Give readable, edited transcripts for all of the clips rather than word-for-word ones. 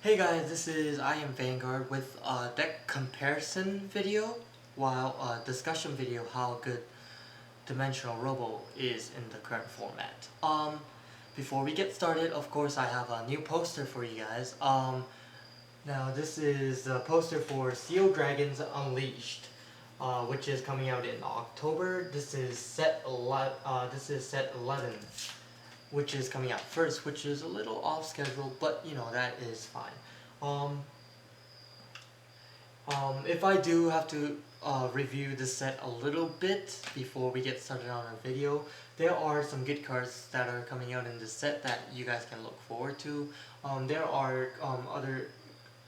Hey guys, I am Vanguard with a deck comparison video while a discussion video how good Dimensional Robo is in the current format. Before we get started, of course I have a new poster for you guys. Now this is a poster for Steel Dragons Unleashed, which is coming out in October. This is set 11, which is coming out first, which is a little off schedule, but you know, that is fine. If I do have to review this set a little bit before we get started on our video, there are some good cards that are coming out in this set that you guys can look forward to. There are other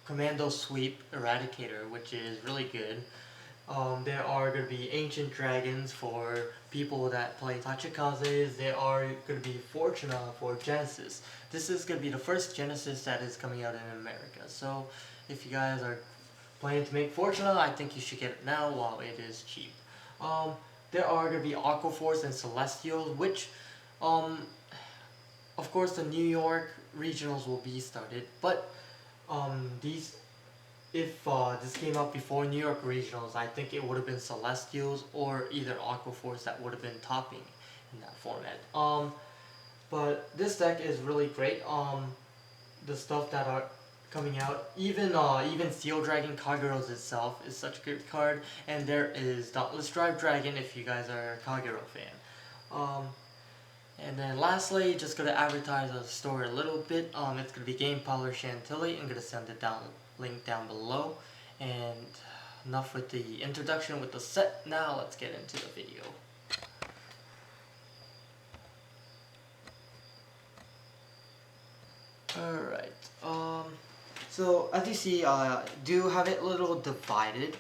Commando Sweep Eradicator, which is really good. There are going to be Ancient Dragons for people that play Tachikazes. There are going to be Fortuna for Genesis. This is going to be the first Genesis that is coming out in America. So if you guys are planning to make Fortuna, I think you should get it now while it is cheap. There are going to be Aqua Force and Celestials, which of course the New York regionals will be started, but if this came out before New York regionals, I think it would have been Celestials or either Aqua Force that would have been topping in that format. But this deck is really great. The stuff that are coming out, even Steel Dragon Kagero's itself is such a good card, and there is Dauntless Drive Dragon if you guys are a Kagero fan. And then lastly, just gonna advertise the store a little bit. It's gonna be Game Parlor Chantilly. I'm gonna send it down, link down below. And enough with the introduction with the set. Now let's get into the video. Alright, so as you see, I do have it a little divided.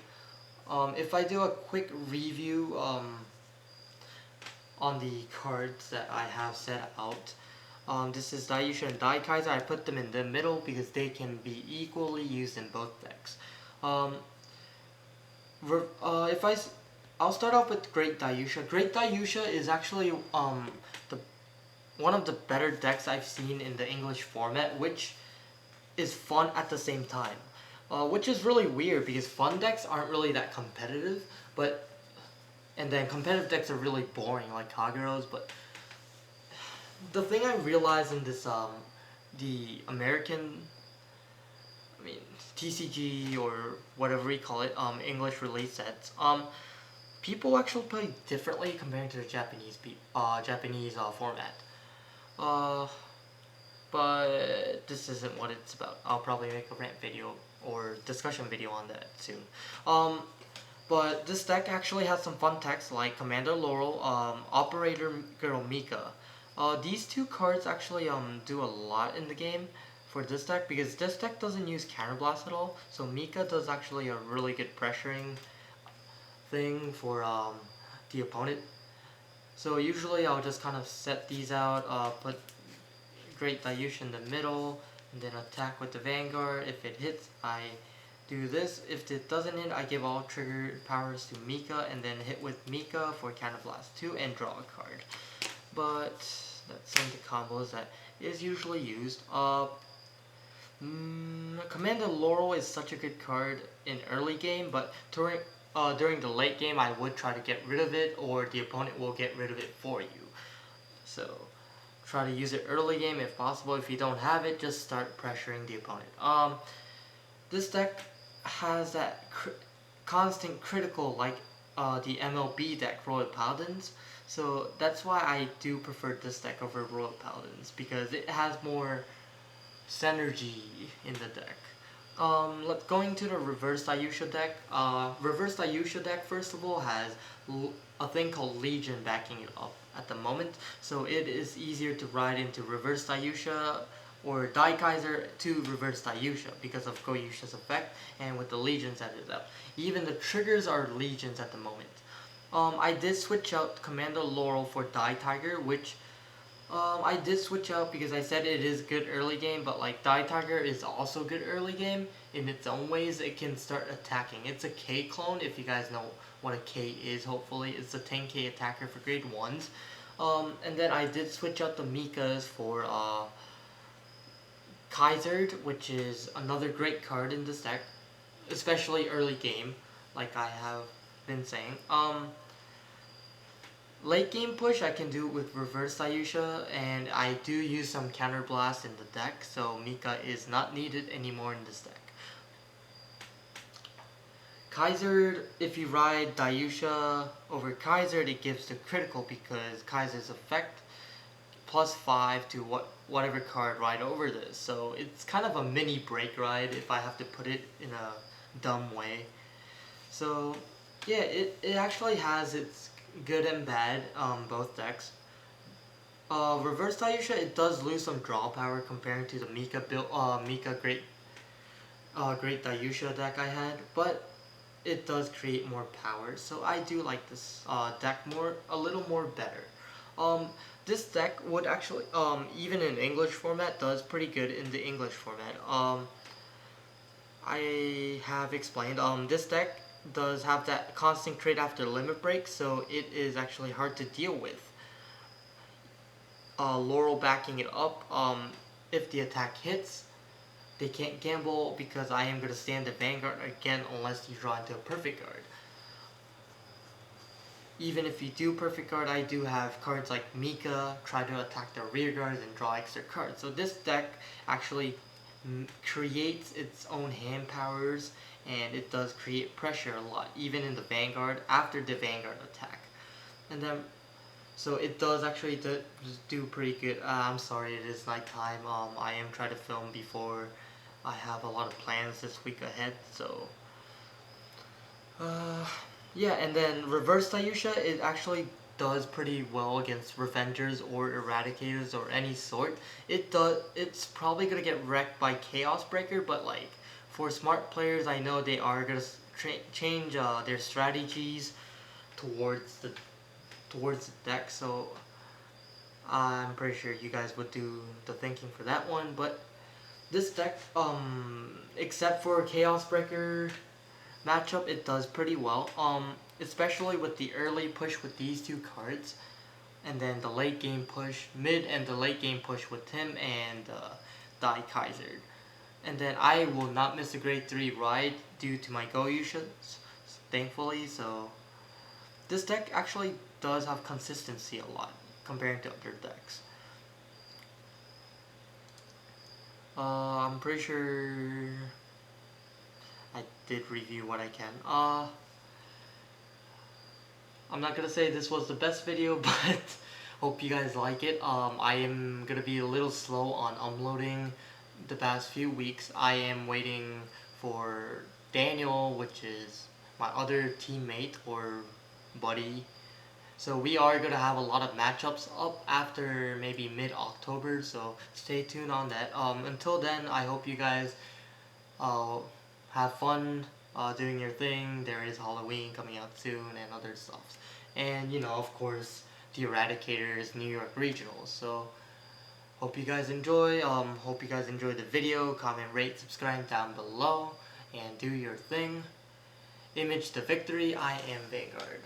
If I do a quick review on the cards that I have set out, this is Daiyusha and Daikaiser. I put them in the middle because they can be equally used in both decks. I'll start off with Great Daiyusha. Great Daiyusha is actually one of the better decks I've seen in the English format, which is fun at the same time. Which is really weird because fun decks aren't really that competitive, and then competitive decks are really boring like Kagero's. But the thing I realized in this the American, TCG or whatever we call it, English release sets, people actually play differently compared to the Japanese format. But this isn't what it's about. I'll probably make a rant video or discussion video on that soon. But this deck actually has some fun text like Commander Laurel, Operator Girl Mika. These two cards actually do a lot in the game for this deck because this deck doesn't use Counterblast at all. So Mika does actually a really good pressuring thing for the opponent. So usually I'll just kind of set these out, put Great Daiyusha in the middle, and then attack with the Vanguard. If it hits, I do this. If it doesn't hit, I give all trigger powers to Mika, and then hit with Mika for Counterblast 2 and draw a card. But that's some of the combos that is usually used. Commander Laurel is such a good card in early game, but during the late game I would try to get rid of it, or the opponent will get rid of it for you. So try to use it early game if possible. If you don't have it, just start pressuring the opponent. This deck has that constant critical like the MLB deck, Royal Paladins. So that's why I do prefer this deck over Royal Paladins, because it has more synergy in the deck. Going to the Reverse Daiyusha deck. Reverse Daiyusha deck, first of all, has a thing called Legion backing it up at the moment, so it is easier to ride into Reverse Daiyusha or Daikaiser to Reverse Daiyusha because of Goyusha's effect, and with the Legions that is out. Even the triggers are Legions at the moment. I did switch out Commander Laurel for Dai Tiger, which I did switch out because I said it is good early game, but like Dai Tiger is also good early game in its own ways. It can start attacking. It's a K clone, if you guys know what a K is, hopefully. It's a 10k attacker for grade 1s. And then I did switch out the Mikas for Kaiser, which is another great card in this deck, especially early game, like I have been saying. Late game push I can do with reverse Ayusha, and I do use some counter blast in the deck, so Mika is not needed anymore in this deck. Kaiser, if you ride Dayusha over Kaiser, it gives the critical because Kaiser's effect +5 to whatever card ride over this. So it's kind of a mini break ride if I have to put it in a dumb way. So yeah, it actually has its good and bad both decks. Reverse Dayusha, it does lose some draw power comparing to the Mika Great Dayusha deck I had, but it does create more power, so I do like this deck a little more better. This deck would actually, even in English format, does pretty good in the English format. I have explained, this deck does have that constant crit after limit break, so it is actually hard to deal with. Laurel backing it up, if the attack hits, they can't gamble because I am going to stand the Vanguard again unless you draw into a perfect guard. Even if you do perfect guard, I do have cards like Mika, try to attack the rear guards and draw extra cards. So this deck actually creates its own hand powers, and it does create pressure a lot, even in the Vanguard, after the Vanguard attack. And then, so it does actually do pretty good. I'm sorry, it is nighttime. I am trying to film before I have a lot of plans this week ahead, so yeah. And then reverse Dayusha, it actually does pretty well against Revengers or Eradicators or any sort. It's probably gonna get wrecked by Chaos Breaker, but like for smart players, I know they are gonna change their strategies towards the deck. So I'm pretty sure you guys would do the thinking for that one, but this deck, except for Chaos Breaker matchup, it does pretty well. Especially with the early push with these two cards, and then the late game push, mid and the late game push with him and Dai Kaiser. And then I will not miss a grade 3 ride due to my Goyushas, thankfully. So this deck actually does have consistency a lot compared to other decks. I'm pretty sure I did review what I can. I'm not gonna say this was the best video, but hope you guys like it. I am gonna be a little slow on uploading the past few weeks. I am waiting for Daniel, which is my other teammate or buddy. So we are going to have a lot of matchups up after maybe mid-October, so stay tuned on that. Until then, I hope you guys have fun doing your thing. There is Halloween coming out soon and other stuff. And, you know, of course, the Eradicators New York Regionals. So hope you guys enjoy. Hope you guys enjoy the video. Comment, rate, subscribe down below, and do your thing. Image to victory. I am Vanguard.